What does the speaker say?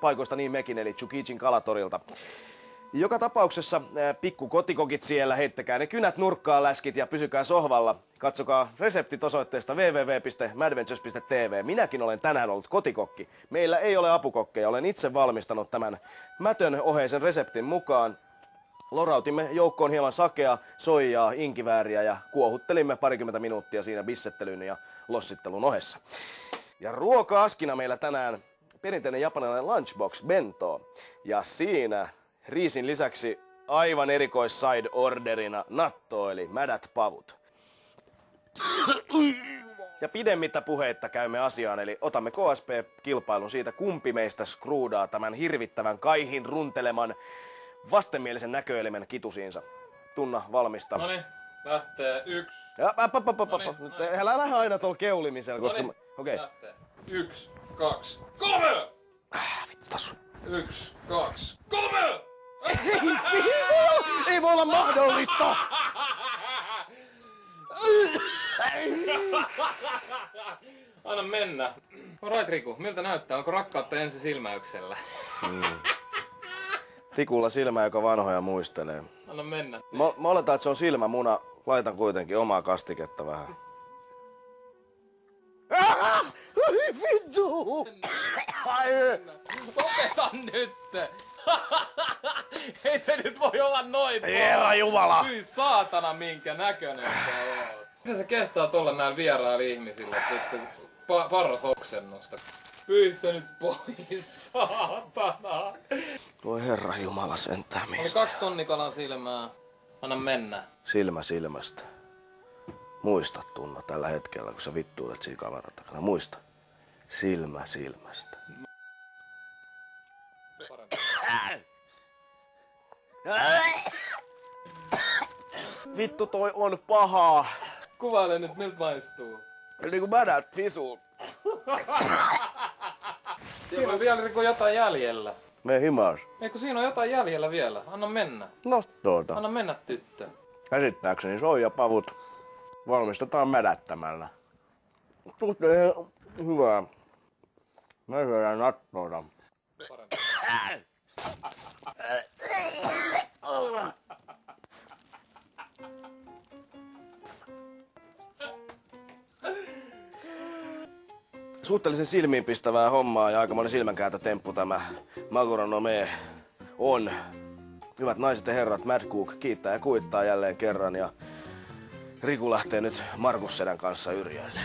paikoista niin mekin, eli Chukichin kalatorilta. Joka tapauksessa pikku kotikokit siellä, heittäkää ne kynät nurkkaan läskit ja pysykää sohvalla. Katsokaa reseptit osoitteesta www.madventures.tv. Minäkin olen tänään ollut kotikokki. Meillä ei ole apukokkeja, olen itse valmistanut tämän mätön oheisen reseptin mukaan. Lorautimme joukkoon hieman sakea, soijaa, inkivääriä ja kuohuttelimme parikymmentä minuuttia siinä bissettelyn ja lossittelun ohessa. Ja ruoka-askina meillä tänään perinteinen japanilainen lunchbox bento. Ja siinä riisin lisäksi aivan erikois side orderina natto eli mädät pavut. Ja pidemmittä puheitta käymme asiaan, eli otamme KSP-kilpailun siitä, kumpi meistä skruudaa tämän hirvittävän kaihin runteleman vastenmielisen näköelimen kitusiinsa. Tunna valmista. Noniin, lähtee 1. Älä lähde aina tuolla keulimisella, koska... Okei. Lähtee 1, 2, 3! Vittu taas. 1, 2, 3! Ei voi olla mahdollista! Anna mennä. Alright Riku, miltä näyttää? Onko rakkautta ensi silmäyksellä? Tikulla silmä, joka vanhoja muistelee. Anna mennä. Mä oletan, että se on silmämuna. Laitan kuitenkin omaa kastiketta vähän. Vittu! Lopeta nyt! Ei se nyt voi olla noin! Herra Jumala! Hyi saatana minkä näköinen sä oot. Mitä sä kehtaat olla näillä vierailla ihmisillä? Parras oksennusta. Pyy se nyt pois, saatana! Voi herra Jumala sentään Oli mistä. 2 tonnikalan silmää. Anna mennä. Silmä silmästä. Muista Tunna tällä hetkellä, kun sä vittuulet siinä kameran takana. Muista. Silmä silmästä. Vittu toi on pahaa. Kuvaile nyt, miltä maistuu. Eli kun mädät fisuu. Siinä on vielä Riku jotain jäljellä. Me himas. Eikö siinä on jotain jäljellä vielä? Anna mennä. No tuota. Anna mennä tyttö. Käsittääkseni soijapavut valmistetaan mädättämällä. Suhteen hyvää. Me syödään nattoota. Suhteellisen silmiinpistävää hommaa ja aikamoinen silmänkääntötemppu tämä Maguro no Me on. Hyvät naiset ja herrat, Mad Cook kiittää ja kuittaa jälleen kerran ja Riku lähtee nyt Markussedän kanssa Yrjölle.